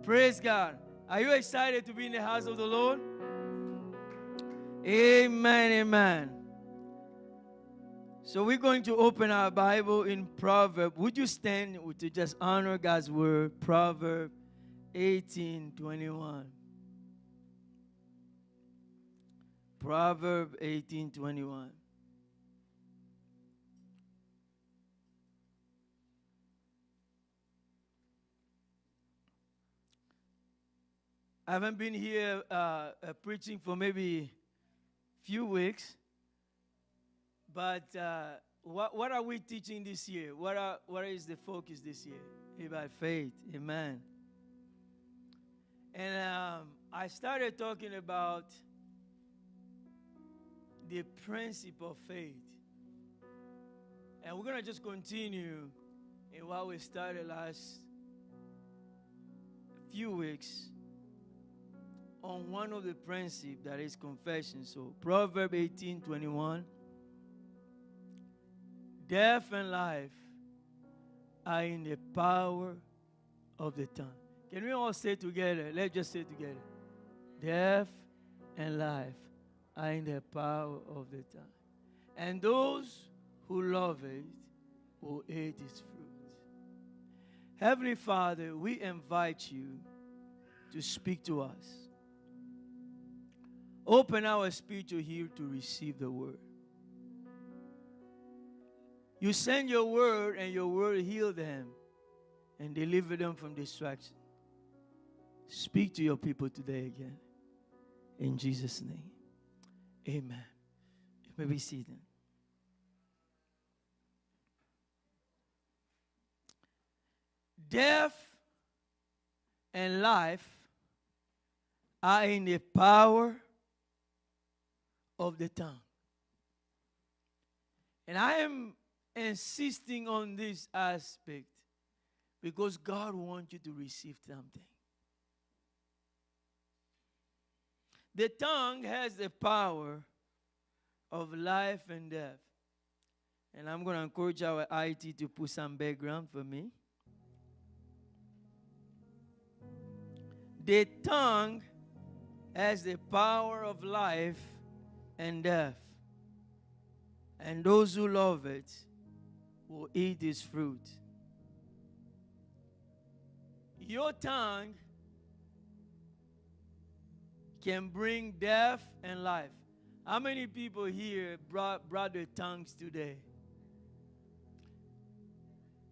Praise God. Are you excited to be in the house of the Lord? Amen, amen. So we're going to open our Bible in Proverbs. Would you stand to just honor God's word? Proverbs 18:21. Proverbs 18:21. I haven't been here preaching for maybe a few weeks, but what are we teaching this year? What is the focus this year? About faith, amen. And I started talking about the principle of faith, and we're gonna just continue in what we started last few weeks on one of the principles, that is confession. So Proverbs 18:21. Death and life are in the power of the tongue. Can we all say together? Let's just say together. Death and life are in the power of the tongue. And those who love it will eat its fruit. Heavenly Father, we invite you to speak to us. Open our spiritual ear to receive the word. You send your word, and your word heal them and deliver them from distraction. Speak to your people today again. In Jesus' name. Amen. You may be seated. Death and life are in the power of the tongue. And I am insisting on this aspect because God wants you to receive something. The tongue has the power of life and death. And I'm going to encourage our IT to put some background for me. The tongue has the power of life and death. And those who love it will eat its fruit. Your tongue can bring death and life. How many people here brought their tongues today?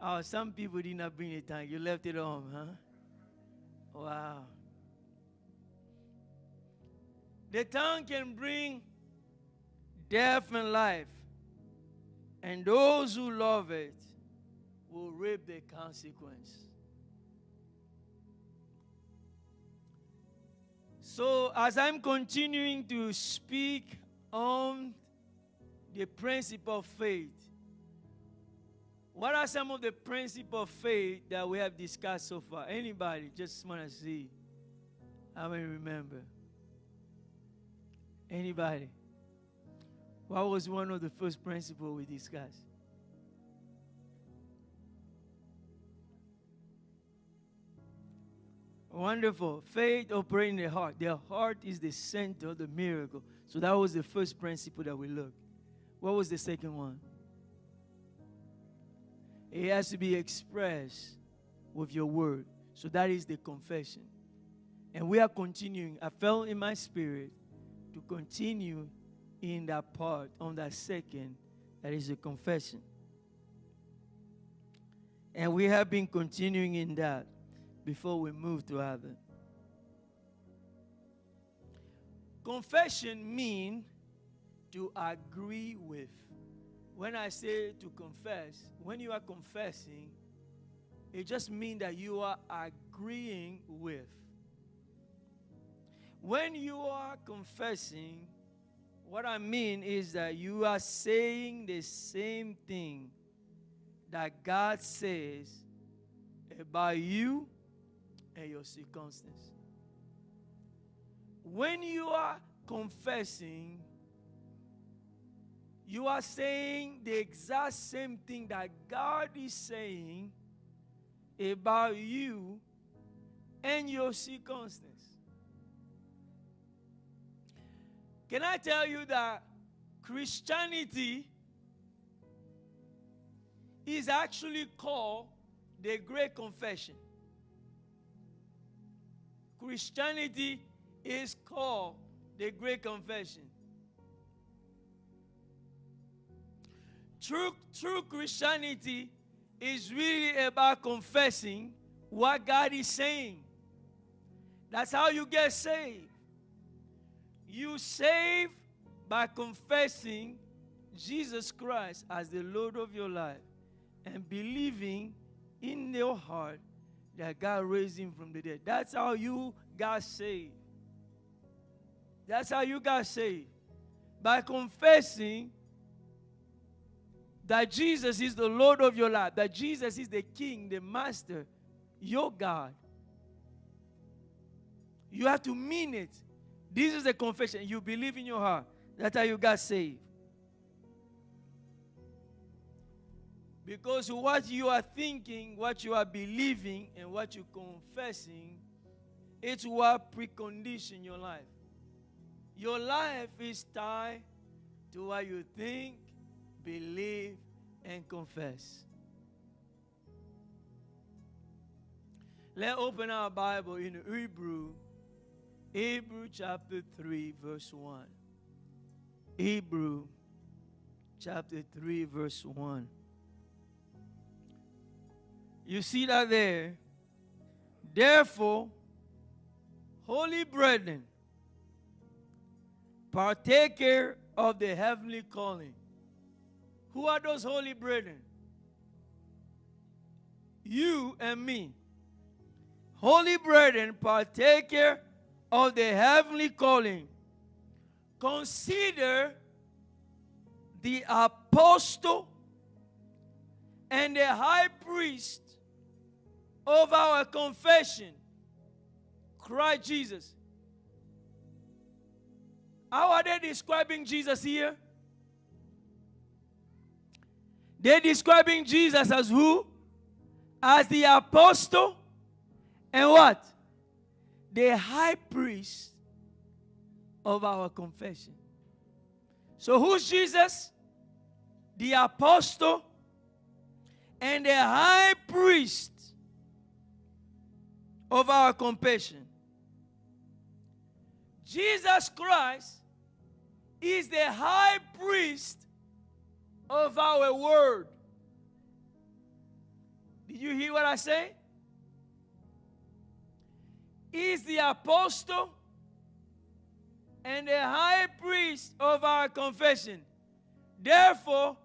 Oh, some people did not bring a tongue. You left it home, huh? Wow. The tongue can bring death and life. And those who love it will reap the consequence. So as I'm continuing to speak on the principle of faith, what are some of the principles of faith that we have discussed so far? Anybody? Just want to see how many remember. Anybody? What was one of the first principles we discussed? Wonderful. Faith operates in the heart. The heart is the center of the miracle. So that was the first principle that we looked. What was the second one? It has to be expressed with your word. So that is the confession. And we are continuing. I felt in my spirit to continue in that part, on that second, that is a confession. And we have been continuing in that before we move to other. Confession means to agree with. When I say to confess, when you are confessing, it just means that you are agreeing with. When you are confessing, what I mean is that you are saying the same thing that God says about you and your circumstance. When you are confessing, you are saying the exact same thing that God is saying about you and your circumstance. Can I tell you that Christianity is actually called the Great Confession? Christianity is called the Great Confession. True Christianity is really about confessing what God is saying. That's how you get saved. You saved by confessing Jesus Christ as the Lord of your life and believing in your heart that God raised him from the dead. That's how you got saved. That's how you got saved. By confessing that Jesus is the Lord of your life, that Jesus is the King, the Master, your God. You have to mean it. This is a confession. You believe in your heart. That's how you got saved. Because what you are thinking, what you are believing, and what you're confessing, it's what preconditions your life. Your life is tied to what you think, believe, and confess. Let's open our Bible in Hebrew chapter 3, verse 1. Hebrew chapter 3, verse 1. You see that there? Therefore, holy brethren, partaker of the heavenly calling. Who are those holy brethren? You and me. Holy brethren, partaker of the heavenly calling. Consider the apostle and the high priest of our confession, Christ Jesus. How are they describing Jesus here? They're describing Jesus as who? As the apostle and what? The high priest of our confession. So who's Jesus? The apostle and the high priest of our confession. Jesus Christ is the high priest of our word. Did you hear what I say? He is the apostle and the high priest of our confession. Therefore,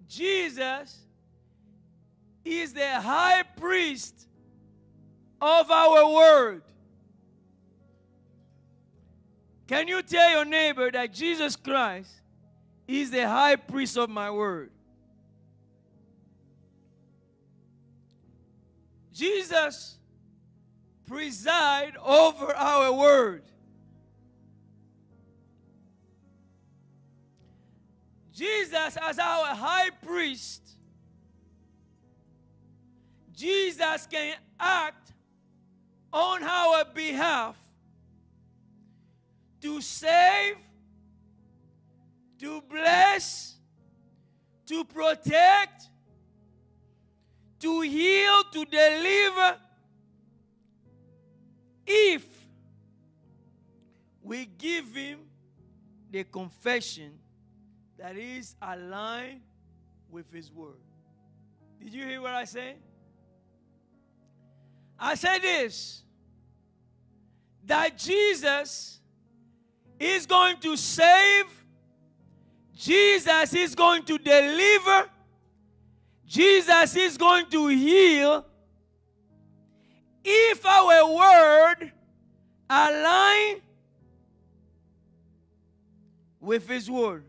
Jesus is the high priest of our word. Can you tell your neighbor that Jesus Christ is the high priest of my word? Jesus presides over our word. Jesus as our high priest, Jesus can act on our behalf to save, to bless, to protect, to heal, to deliver, if we give him the confession that is aligned with his word. Did you hear what I said? I said this, that Jesus is going to save, Jesus is going to deliver, Jesus is going to heal, if our word align with his word.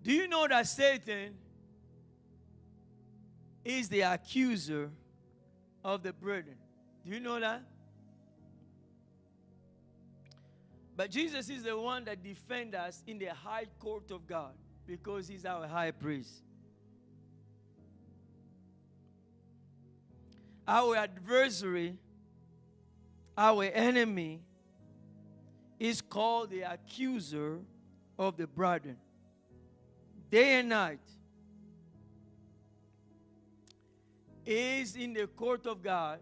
Do you know that Satan is the accuser of the brethren? Do you know that? But Jesus is the one that defends us in the high court of God because he's our high priest. our adversary, our enemy, is called the accuser of the brethren. Day and night is in the court of God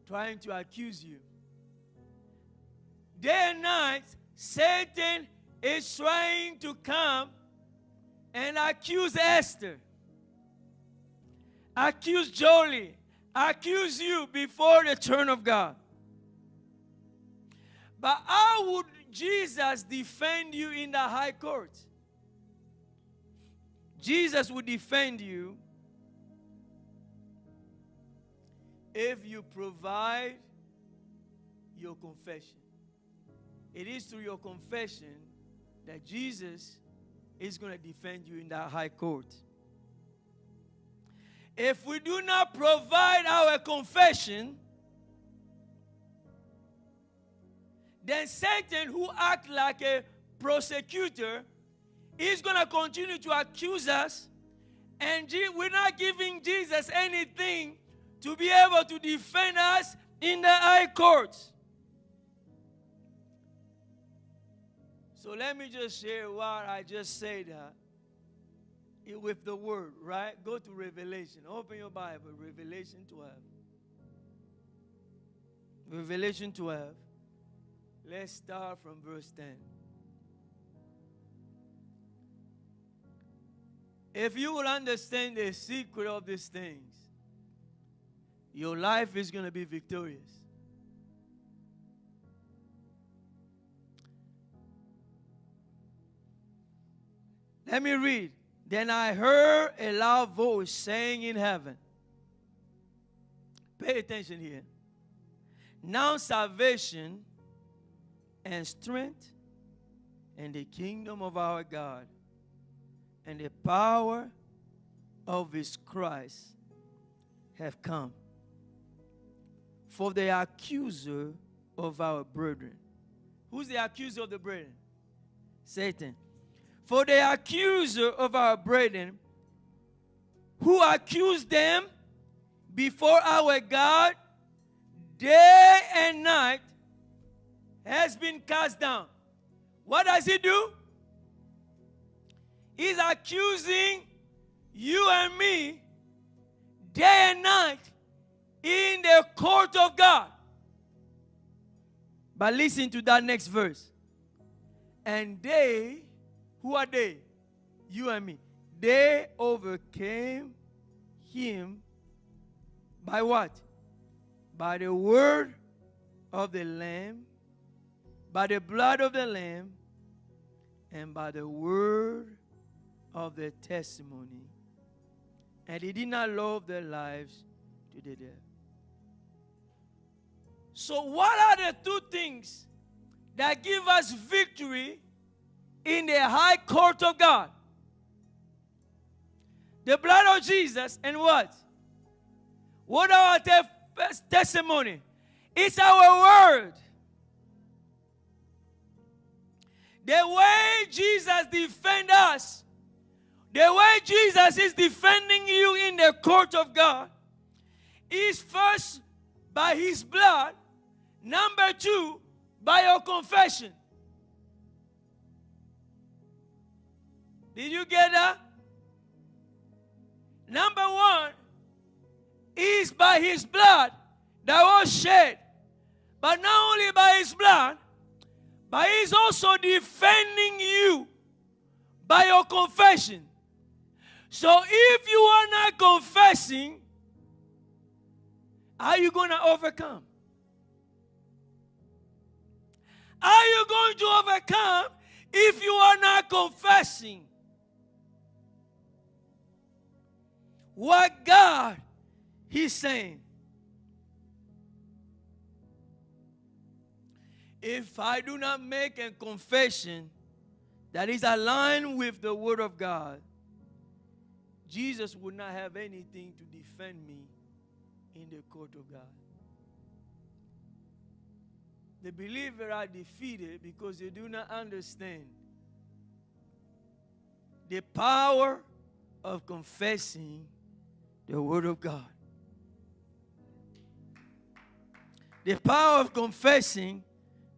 trying to accuse you. Day and night, Satan is trying to come and accuse Esther, accuse Jolie, accuse you before the throne of God. But how would Jesus defend you in the high court? Jesus would defend you if you provide your confession. It is through your confession that Jesus is going to defend you in that high court. If we do not provide our confession, then Satan, who acts like a prosecutor, is going to continue to accuse us, and we're not giving Jesus anything to be able to defend us in the high courts. So let me just share what I just said with the word, right? Go to Revelation. Open your Bible, Revelation 12. Revelation 12. Let's start from verse 10. If you will understand the secret of these things, your life is going to be victorious. Let me read. Then I heard a loud voice saying in heaven. Pay attention here. Now salvation and strength and the kingdom of our God and the power of his Christ have come. For the accuser of our brethren. Who's the accuser of the brethren? Satan. For the accuser of our brethren, who accused them before our God day and night, has been cast down. What does he do? He's accusing you and me day and night in the court of God. But listen to that next verse. And they, who are they? You and me. They overcame him by what? By the word of the Lamb, by the blood of the Lamb, and by the word of the testimony. And they did not love their lives to the death. So what are the two things that give us victory in the high court of God? The blood of Jesus and what? What are our testimony? It's our word. The way Jesus defends us, the way Jesus is defending you in the court of God, is first by his blood, number two, by your confession. Did you get that? Number one is by his blood that was shed. But not only by his blood, but he's also defending you by your confession. So if you are not confessing, how are you going to overcome? How are you going to overcome if you are not confessing what God is saying? If I do not make a confession that is aligned with the Word of God, Jesus would not have anything to defend me in the court of God. The believers are defeated because they do not understand the power of confessing the Word of God. The power of confessing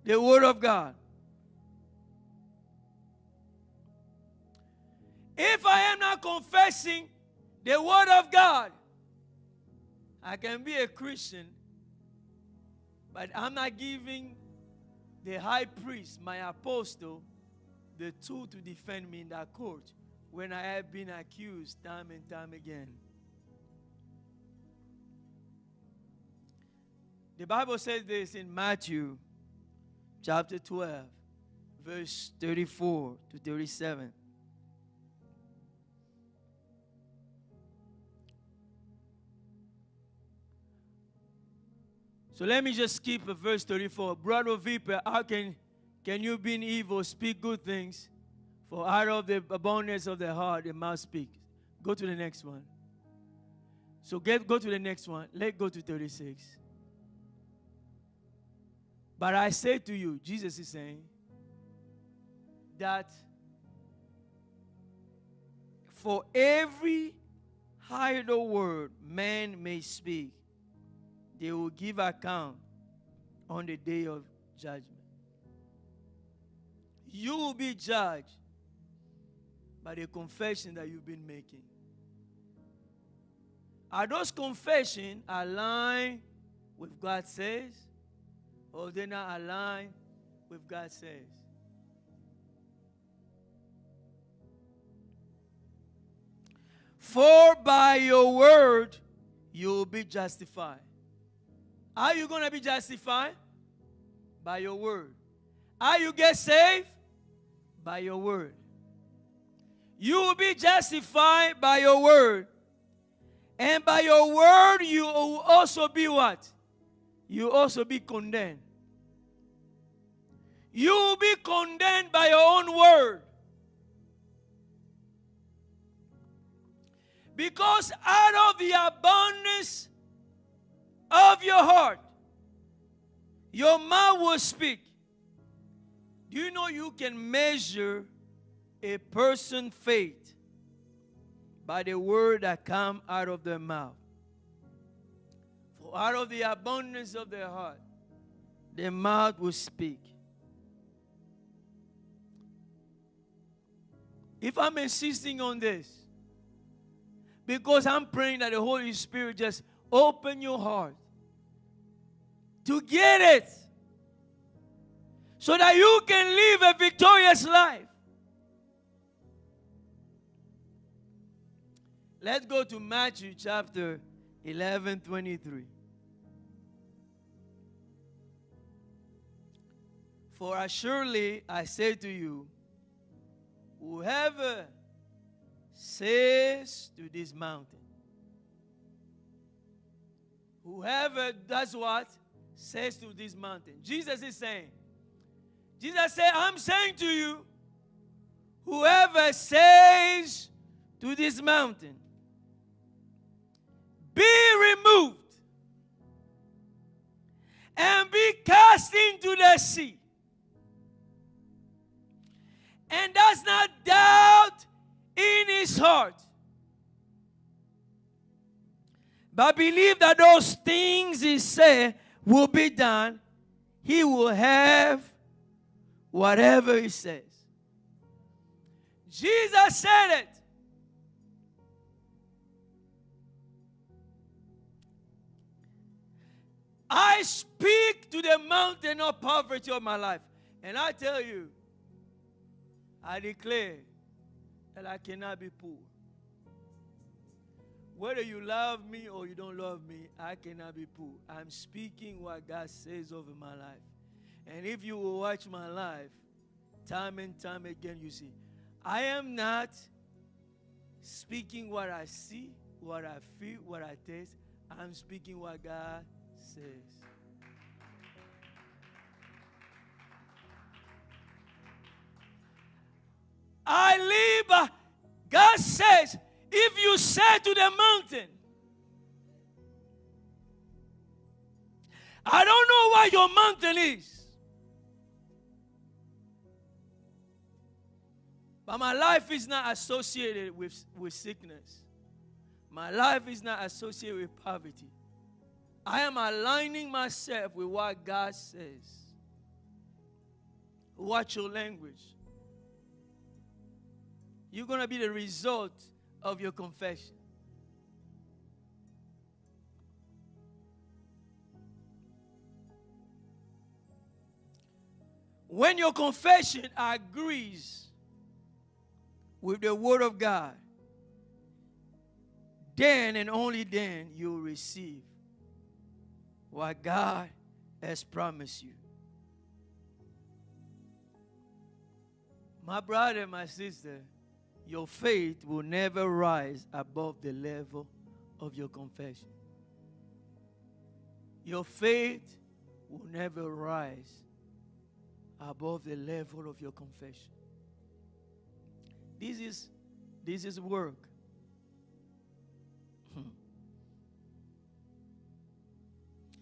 the Word of God. If I am not confessing the Word of God, I can be a Christian, but I'm not giving the high priest, my apostle, the tool to defend me in that court when I have been accused time and time again. The Bible says this in Matthew chapter 12, verse 34 to 37. So let me just skip verse 34. Brother Viper, how can you be in evil, speak good things? For out of the abundance of the heart, the mouth speaks. Go to the next one. So go to the next one. Let's go to 36. But I say to you, Jesus is saying, that for every idle word man may speak, they will give account on the day of judgment. You will be judged by the confession that you've been making. Are those confessions aligned with God says, or they're not aligned with God says? For by your word you will be justified. How are you going to be justified? By your word. How you get saved? By your word. You will be justified by your word. And by your word you will also be what? You will also be condemned. You will be condemned by your own word. Because out of the abundance of your heart, your mouth will speak. Do you know you can measure a person's faith by the word that comes out of their mouth? For out of the abundance of their heart, their mouth will speak. If I'm insisting on this, because I'm praying that the Holy Spirit just open your heart to get it, so that you can live a victorious life. Let's go to Matthew chapter 11, 23. For assuredly I say to you, whoever says to this mountain, whoever does what? Says to this mountain. Jesus is saying, Jesus said, I'm saying to you, whoever says to this mountain, be removed and be cast into the sea, and does not doubt in his heart, but believe that those things he said will be done, he will have whatever he says. Jesus said it. I speak to the mountain of poverty of my life, and I tell you, I declare that I cannot be poor. Whether you love me or you don't love me, I cannot be poor. I'm speaking what God says over my life. And if you will watch my life, time and time again, you see, I am not speaking what I see, what I feel, what I taste. I'm speaking what God says. I live, God says, if you say to the mountain, I don't know what your mountain is, but my life is not associated with sickness. My life is not associated with poverty. I am aligning myself with what God says. Watch your language. You're going to be the result of your confession. When your confession agrees with the Word of God, then and only then you'll receive what God has promised you. My brother, my sister, your faith will never rise above the level of your confession. Your faith will never rise above the level of your confession. This is work.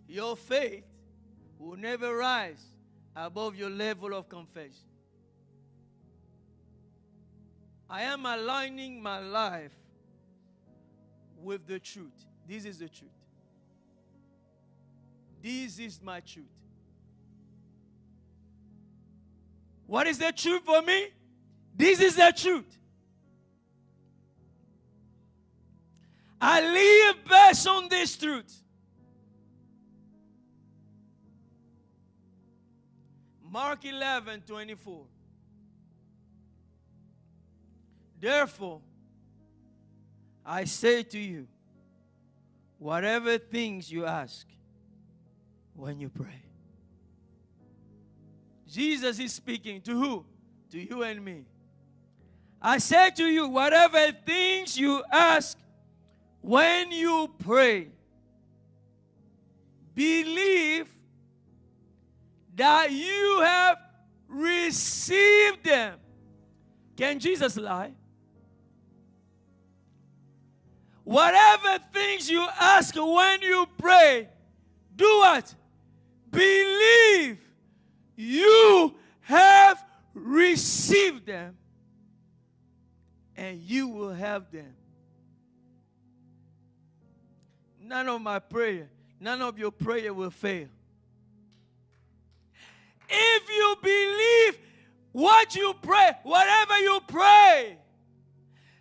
Your faith will never rise above your level of confession. I am aligning my life with the truth. This is the truth. This is my truth. What is the truth for me? This is the truth. I live based on this truth. Mark 11:24. Therefore, I say to you, whatever things you ask when you pray. Jesus is speaking to who? To you and me. I say to you, whatever things you ask when you pray, believe that you have received them. Can Jesus lie? Whatever things you ask when you pray, do what? Believe you have received them, and you will have them. None of your prayer will fail. If you believe what you pray, whatever you pray,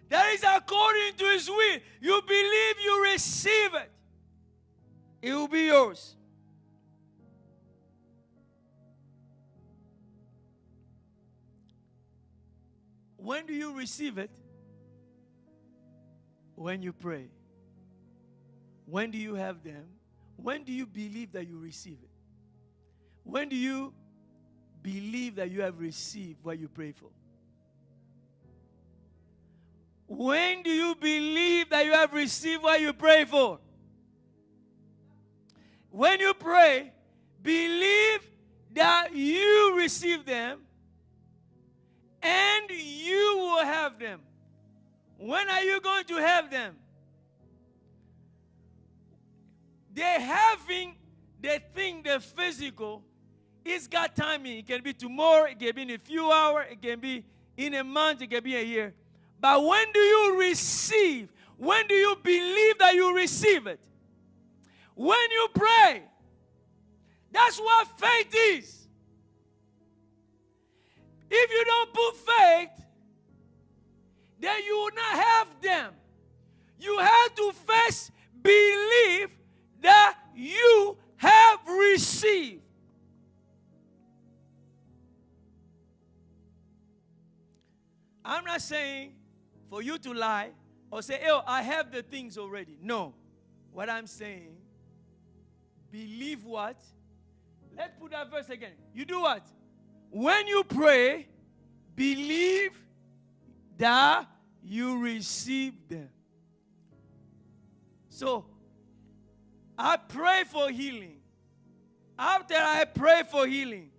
that is according to His will, you believe you receive it, it will be yours. When do you receive it? When you pray. When do you have them? When do you believe that you receive it? When do you believe that you have received what you pray for? When do you believe that you have received what you pray for? When you pray, believe that you receive them and you will have them. When are you going to have them? Having the thing, the physical, it's got timing. It can be tomorrow, it can be in a few hours, it can be in a month, it can be a year. But when do you receive? When do you believe that you receive it? When you pray. That's what faith is. If you don't put faith, then you will not have them. You have to first believe that you have received. I'm not saying for you to lie or say, oh, I have the things already. No. What I'm saying, believe what? Let's put that verse again. You do what? When you pray, believe that you receive them. So, I pray for healing. After I pray for healing,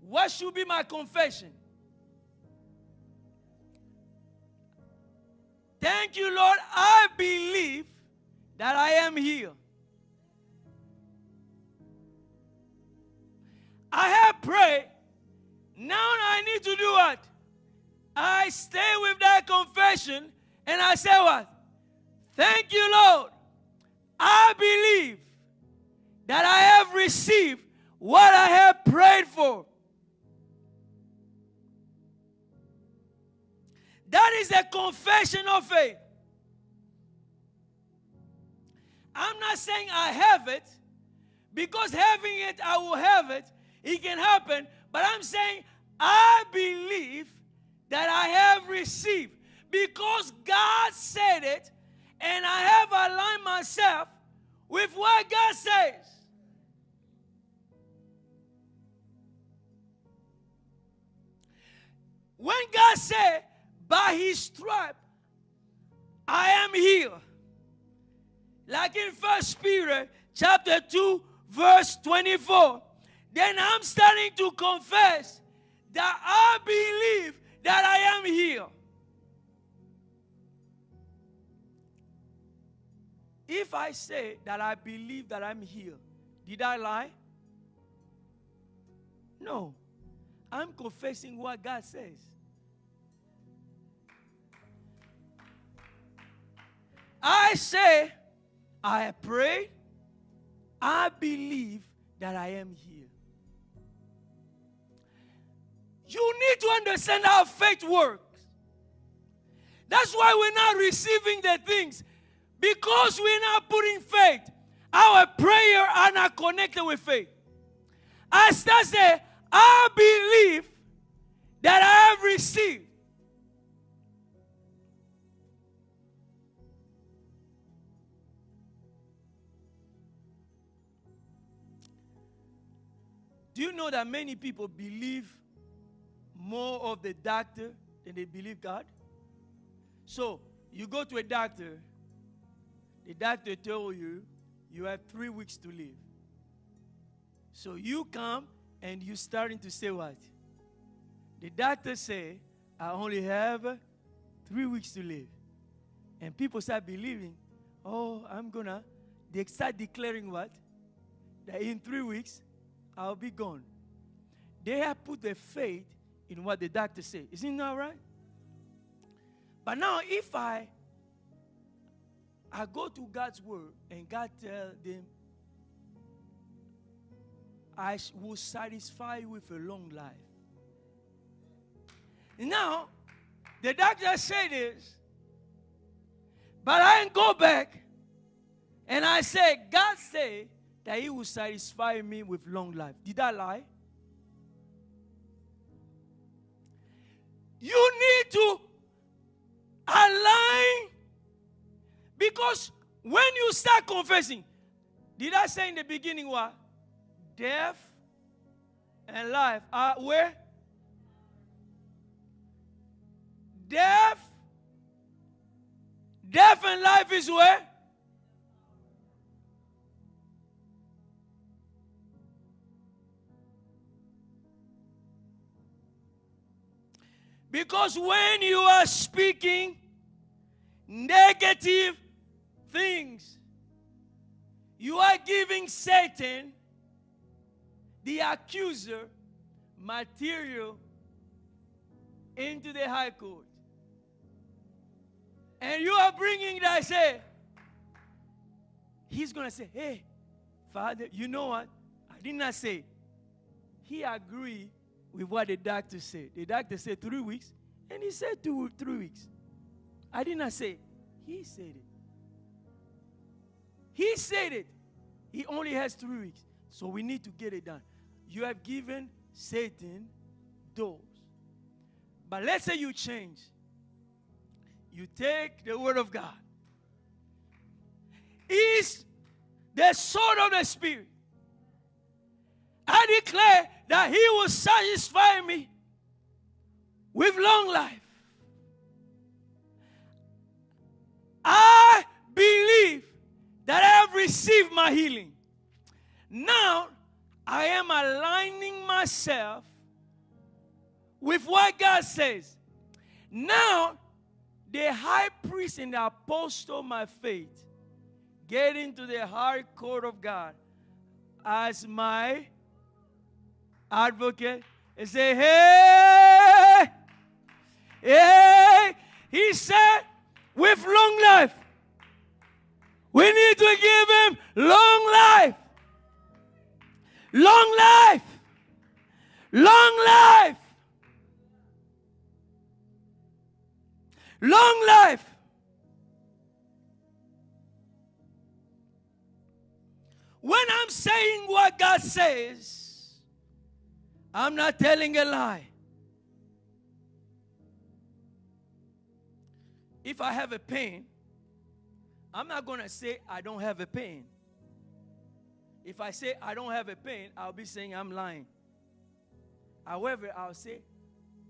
what should be my confession? Thank you, Lord. I believe that I am healed. I have prayed. Now I need to do what? I stay with that confession and I say what? Thank you, Lord. I believe receive what I have prayed for. That is a confession of faith. I'm not saying I have it, because having it, I will have it. It can happen. But I'm saying I believe that I have received, because God said it, and I have aligned myself with what God says. When God said, by his stripe, I am healed. Like in 1 Peter chapter 2, verse 24. Then I'm starting to confess that I believe that I am healed. If I say that I believe that I'm healed, did I lie? No. I'm confessing what God says. I say, I have prayed, I believe that I am healed. You need to understand how faith works. That's why we're not receiving the things. Because we're not putting faith. Our prayer are not connected with faith. I start saying, I believe that I have received. Do you know that many people believe more of the doctor than they believe God? So, you go to a doctor, the doctor tells you, you have 3 weeks to live. So you come and you starting to say what? The doctor say, I only have 3 weeks to live. And people start believing, oh, they start declaring what? That in 3 weeks, I'll be gone. They have put their faith in what the doctor says. Isn't that right? But now if I go to God's word and God tells them, I will satisfy you with a long life. Now, the doctor said this, but I go back and I say, God said that he will satisfy me with long life. Did I lie? You need to align, because when you start confessing, did I say in the beginning what? Death and life are where? Death and life is where? Because when you are speaking negative things, you are giving Satan, the accuser, material into the high court. And you are bringing that, say, he's going to say, hey, Father, you know what? I did not say. He agreed with what the doctor said. The doctor said 3 weeks, and he said 3 weeks. I did not say. He said it. He said it. He only has 3 weeks. So we need to get it done. You have given Satan doors. But let's say you change. You take the word of God. Is the sword of the Spirit. I declare that he will satisfy me with long life. I believe that I have received my healing. Now, I am aligning myself with what God says. Now, the high priest and the apostle of my faith get into the high court of God as my advocate and say, hey, he said, with long life, we need to give him long life. Long life. Long life. Long life. When I'm saying what God says, I'm not telling a lie. If I have a pain, I'm not going to say I don't have a pain. If I say I don't have a pain, I'll be saying I'm lying. However, I'll say,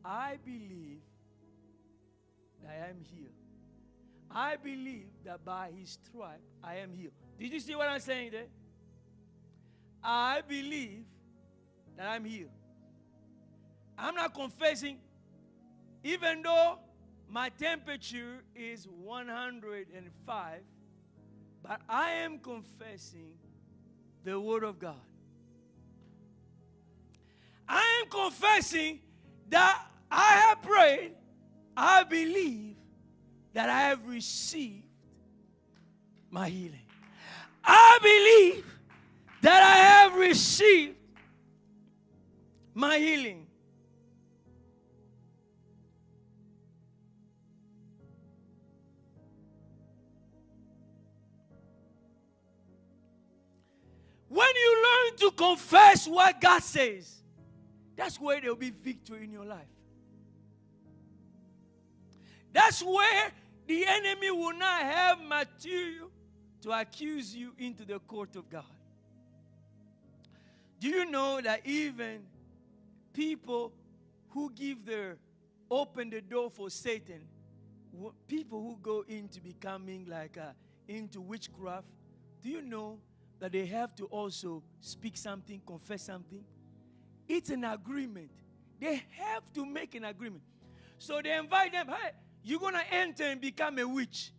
I believe that I am healed. I believe that by his stripe I am healed. Did you see what I'm saying there? I believe that I'm healed. I'm not confessing, even though my temperature is 105, but I am confessing the word of God. I am confessing that I have prayed, I believe that I have received my healing. I believe that I have received my healing. When you learn to confess what God says, that's where there will be victory in your life. That's where the enemy will not have material to accuse you into the court of God. Do you know that even people who open the door for Satan, people who go into becoming into witchcraft, do you know that they have to also speak something, confess something? It's an agreement. They have to make an agreement. So they invite them, hey, you're going to enter and become a witch.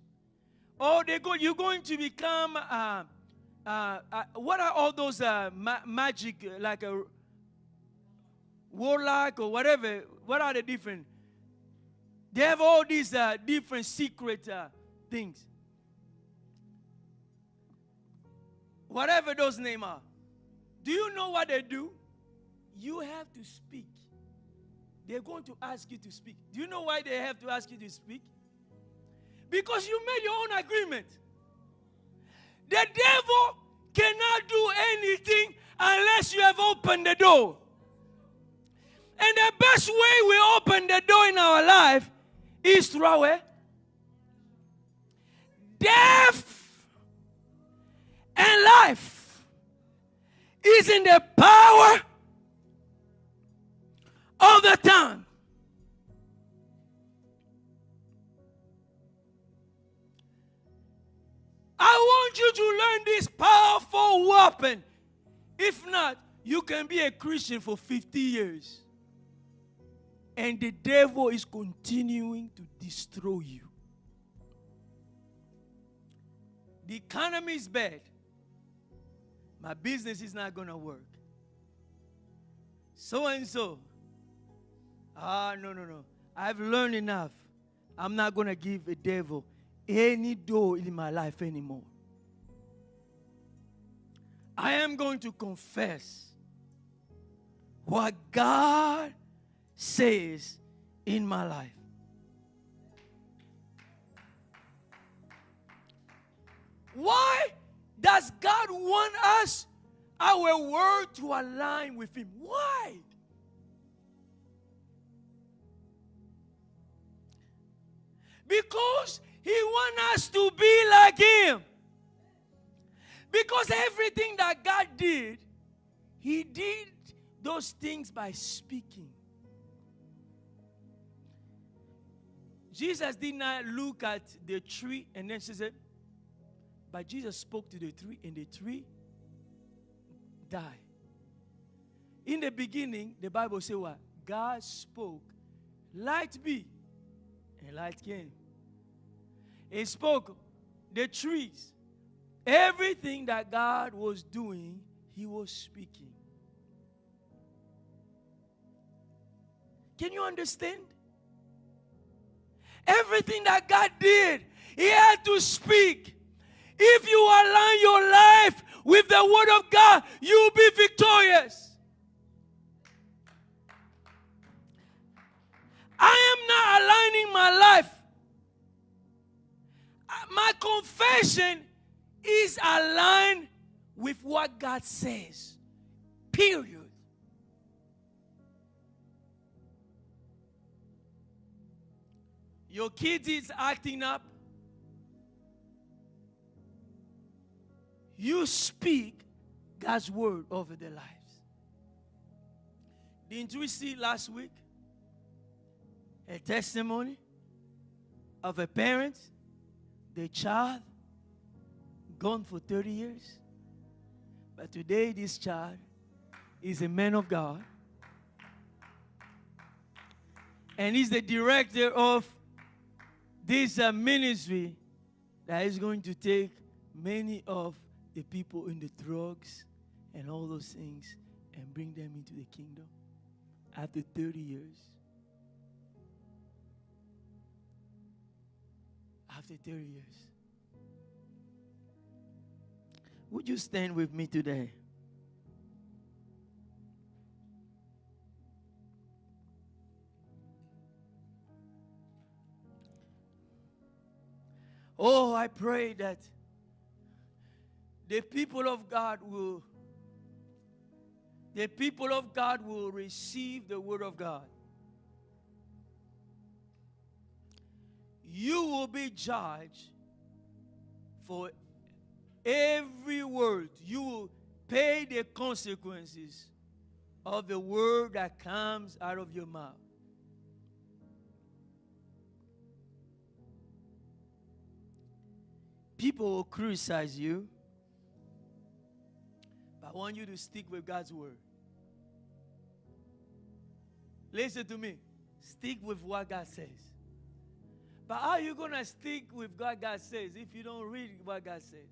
Or you're going to become, what are all those magic, like a warlock or whatever? What are the different? They have all these different secret things. Whatever those names are. Do you know what they do? You have to speak. They're going to ask you to speak. Do you know why they have to ask you to speak? Because you made your own agreement. The devil cannot do anything unless you have opened the door. And the best way we open the door in our life is through our death and life is in the power of the tongue. I want you to learn this powerful weapon. If not, you can be a Christian for 50 years. And the devil is continuing to destroy you. The economy is bad. My business is not going to work. So and so. No. I've learned enough. I'm not going to give the devil any door in my life anymore. I am going to confess what God says in my life. Why does God want us, our word, to align with Him? Why? Because He wants us to be like Him. Because everything that God did, He did those things by speaking. Jesus did not look at the tree and then she said, but Jesus spoke to the tree and the tree died. In the beginning, the Bible says what? God spoke, light be, and light came. He spoke the trees. Everything that God was doing, He was speaking. Can you understand? Everything that God did, He had to speak. If you align your life with the the word of God, you will be victorious. I am not aligning my life. My confession is aligned with what God says. Period. Your kid is acting up. You speak God's word over their lives. Didn't we see last week a testimony of a parent, their child, gone for 30 years? But today this child is a man of God. And he's the director of this ministry that is going to take many of the people in the drugs and all those things and bring them into the kingdom after 30 years. After 30 years. Would you stand with me today? Oh, I pray that the people of God will receive the word of God. You will be judged for every word. You will pay the consequences of the word that comes out of your mouth. People will criticize you, but I want you to stick with God's word. Listen to me. Stick with what God says. But how are you going to stick with what God says if you don't read what God says?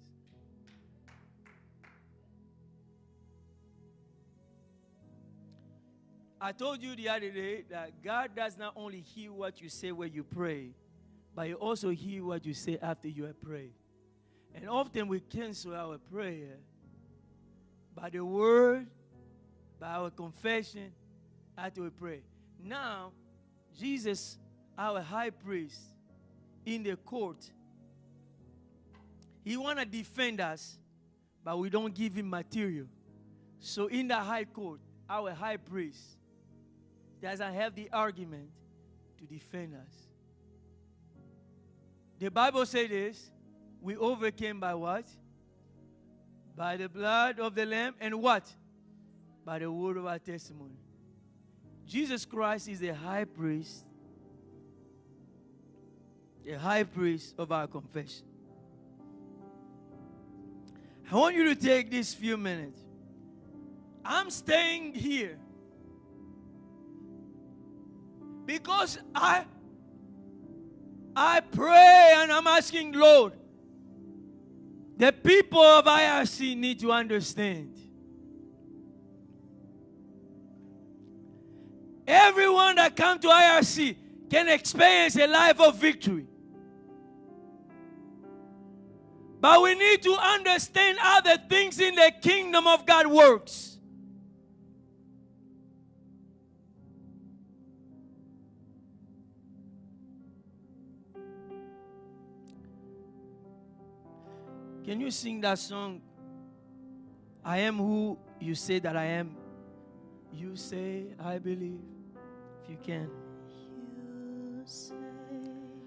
I told you the other day that God does not only hear what you say when you pray, but He also hears what you say after you have prayed. And often we cancel our prayer by the word, by our confession, after we pray. Now, Jesus, our high priest, in the court, He want to defend us, but we don't give Him material. So in the high court, our high priest doesn't have the argument to defend us. The Bible says this: we overcame by what? By the blood of the Lamb and what? By the word of our testimony. Jesus Christ is the high priest of our confession. I want you to take these few minutes. I'm staying here because I pray and I'm asking, Lord, the people of IRC need to understand. Everyone that comes to IRC can experience a life of victory. But we need to understand how the things in the kingdom of God works. Can you sing that song? I am who you say that I am. You say, I believe. If you can. You say,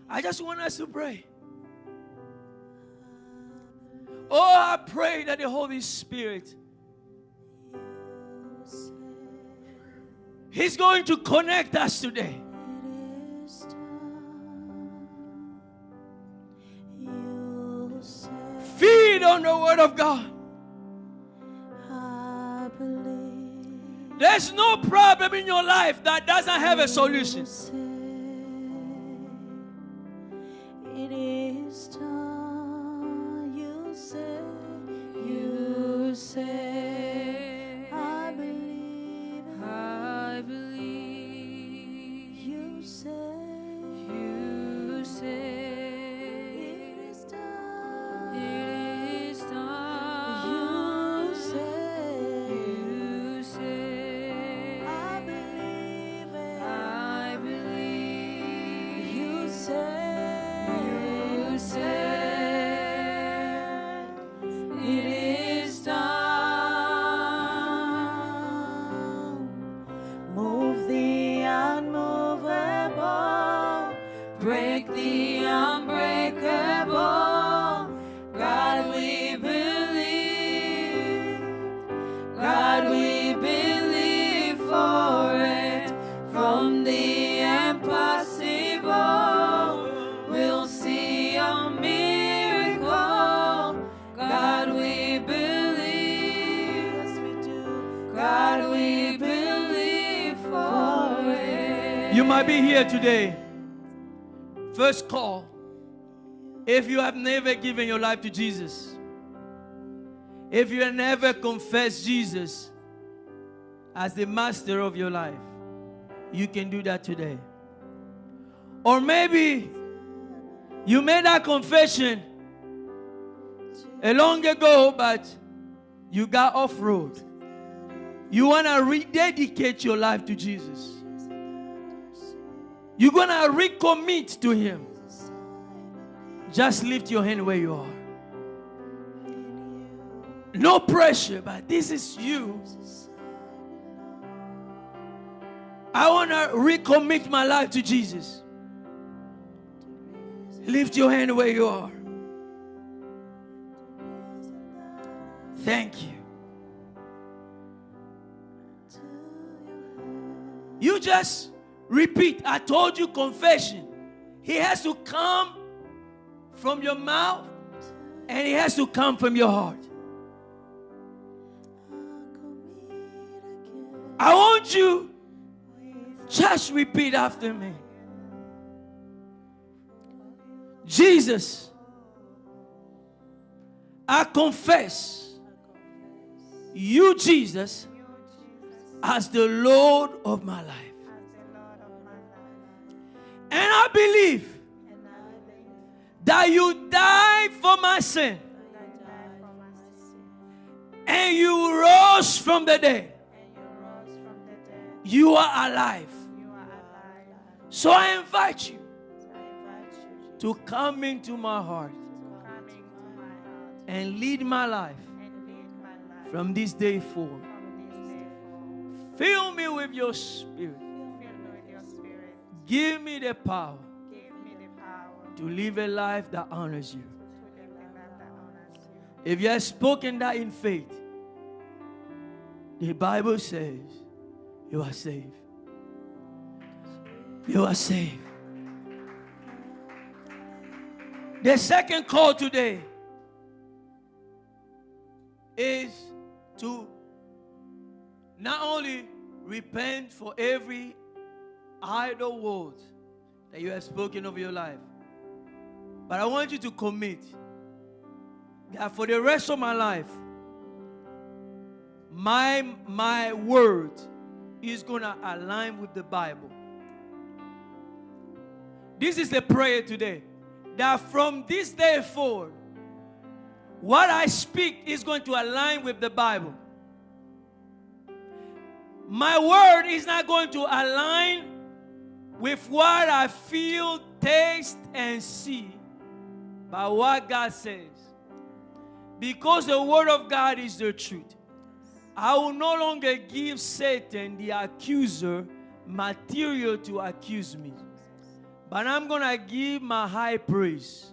I just want us to pray. Oh, I pray that the Holy Spirit, He's going to connect us today. Feed on the Word of God. There's no problem in your life that doesn't have a solution. It is time. You say, I believe. You say, it is time. You You might be here today. First call. If you have never given your life to Jesus, if you have never confessed Jesus as the master of your life, you can do that today. Or maybe you made that confession a long ago, but you got off road. You want to rededicate your life to Jesus. You're going to recommit to Him. Just lift your hand where you are. No pressure, but this is you. I want to recommit my life to Jesus. Lift your hand where you are. Thank you. You just repeat. I told you confession. He has to come from your mouth and it has to come from your heart. I want you just repeat after me. Jesus, I confess you, Jesus, as the Lord of my life. And I believe that you died for my sin and you rose from the dead. You are alive. So I invite you to come into my heart and lead my life from this day forward. Fill me with your Spirit. Give me the power to live a life that honors you. If you have spoken that in faith, the Bible says you are saved. You are saved. The second call today is to not only repent for every idle word that you have spoken over your life, but I want you to commit that for the rest of my life, my word is going to align with the Bible. This is the prayer today. That from this day forward, what I speak is going to align with the Bible. My word is not going to align with what I feel, taste, and see, but what God says. Because the word of God is the truth. I will no longer give Satan, the accuser, material to accuse me. But I'm going to give my high priest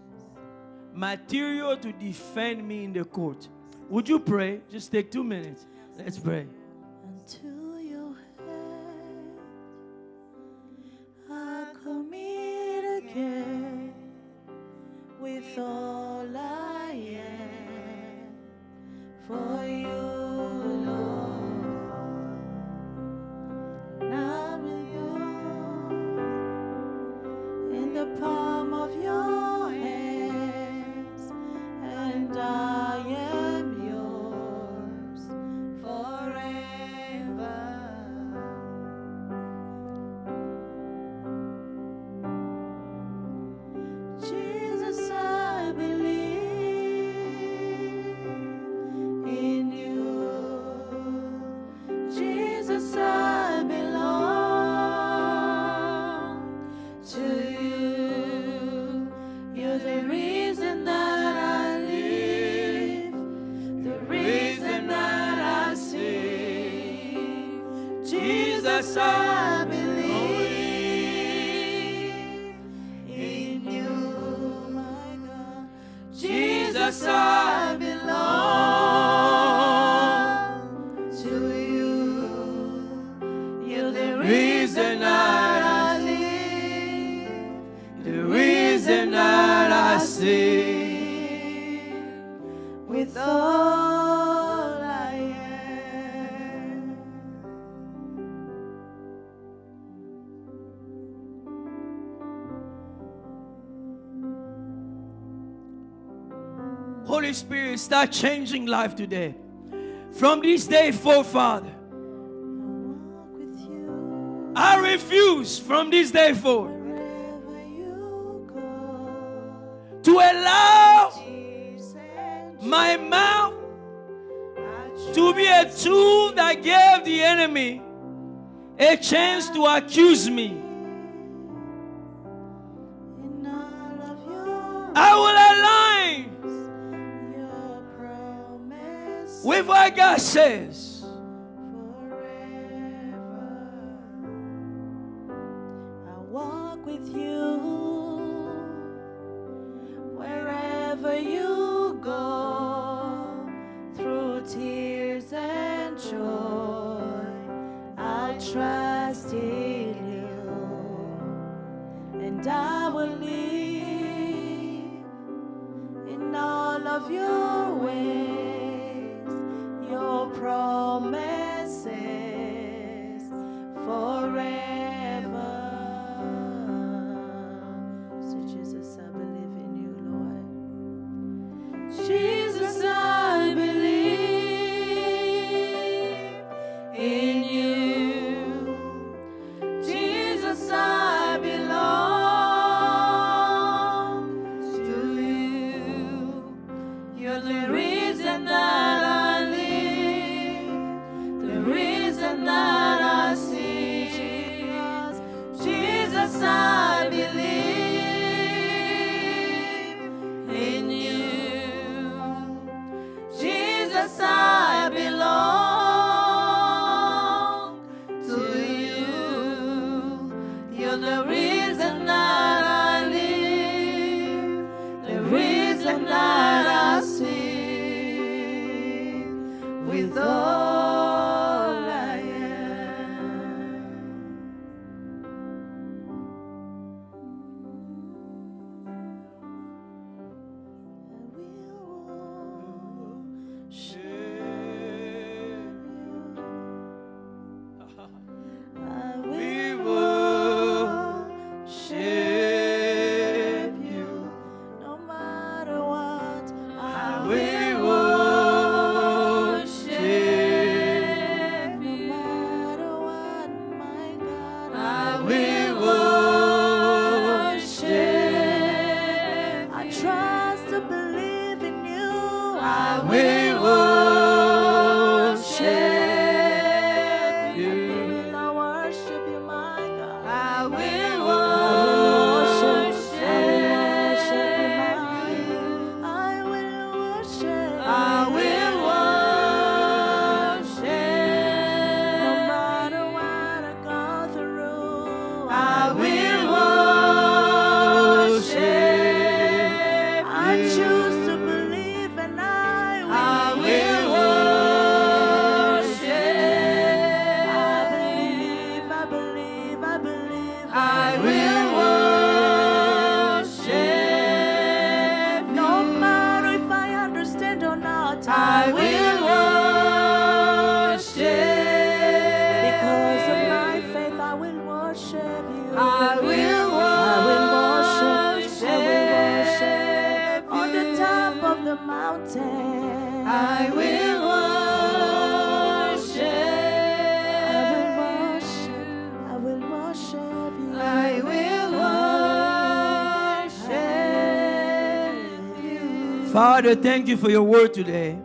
material to defend me in the court. Would you pray? Just take 2 minutes. Let's pray. Unto your hand I commit again with all I am for you, Lord. Now with you in the palm of your hands, and I am yours forever. Jesus, I believe in you. Jesus, I belong to you. You're the reason that I live, the reason that I sing. Jesus, I believe in you, my God. Jesus, I belong to you. You're the reason that I live, the reason that I sing with all I am. Holy Spirit, start changing life today. From this day forth, Father, walk with you I refuse from this day forward wherever you go. to allow Tears and my mouth I to be a tool that gave the enemy a chance to accuse me. in all of your I will align your promise with what God says. forever. I walk with you wherever you go, through tears and joy. I'll trust in you, and I will live in all of your ways, your promises forever. So Jesus, I believe in you, Lord. Jesus, I believe in you. Jesus, I belong to you. You're the reason that I live, the reason that I see. Jesus, I believe in you. Jesus, I belong to you. You're the reason that I live, the reason that I sing with all I am. We worship you. No matter what, I We will worship no matter what, my God, I We will worship I trust to believe in you. I We will worship you. I worship you, my God. I will worship I will worship. I will No matter what I go through, I will worship I choose to believe, and I will worship. I believe, I believe, I believe. I will worship No matter if I understand or not, I will worship because of my faith, I will worship you. I will worship. I will worship on the top of the mountain. I will I will worship you. I will worship you. Father, thank you for your word today.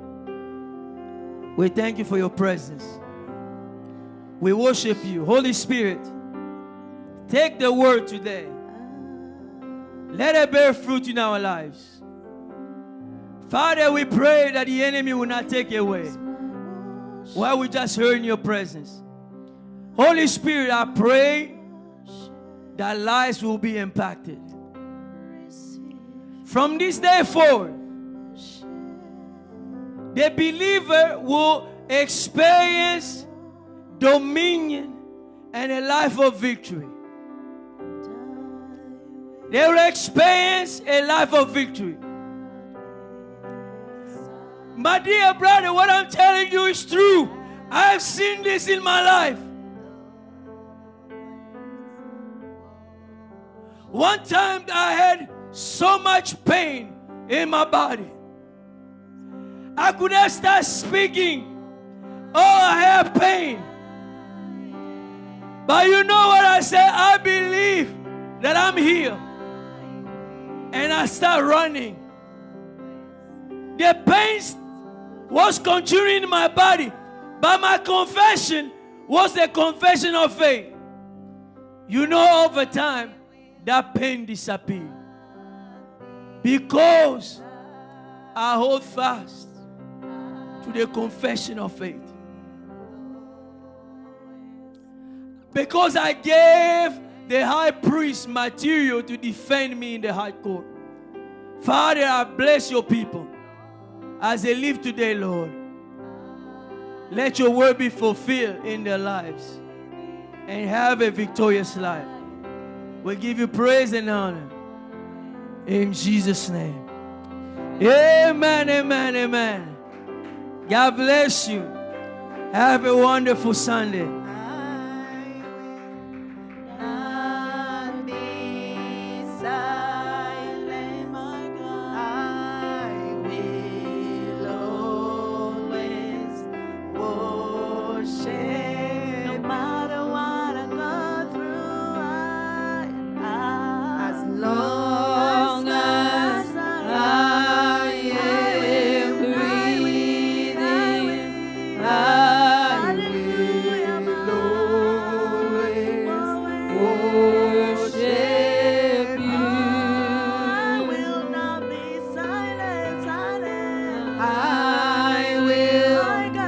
We thank you for your presence. We worship you. Holy Spirit, take the word today. Let it bear fruit in our lives. Father, we pray that the enemy will not take it away while we just heard in your presence. Holy Spirit, I pray that lives will be impacted. From this day forward, the believer will experience dominion and a life of victory. They will experience a life of victory. My dear brother, what I'm telling you is true. I've seen this in my life. One time I had so much pain in my body. I could not start speaking. Oh, I have pain. But you know what I said? I believe that I'm healed. And I start running. The pain was continuing in my body, but my confession was the confession of faith. You know, over time, that pain disappeared. Because I hold fast to the confession of faith. Because I gave the high priest material to defend me in the high court. Father, I bless your people as they live today, Lord. Let your word be fulfilled in their lives and have a victorious life. We give you praise and honor in Jesus' name. Amen, amen, amen. God bless you. Have a wonderful Sunday.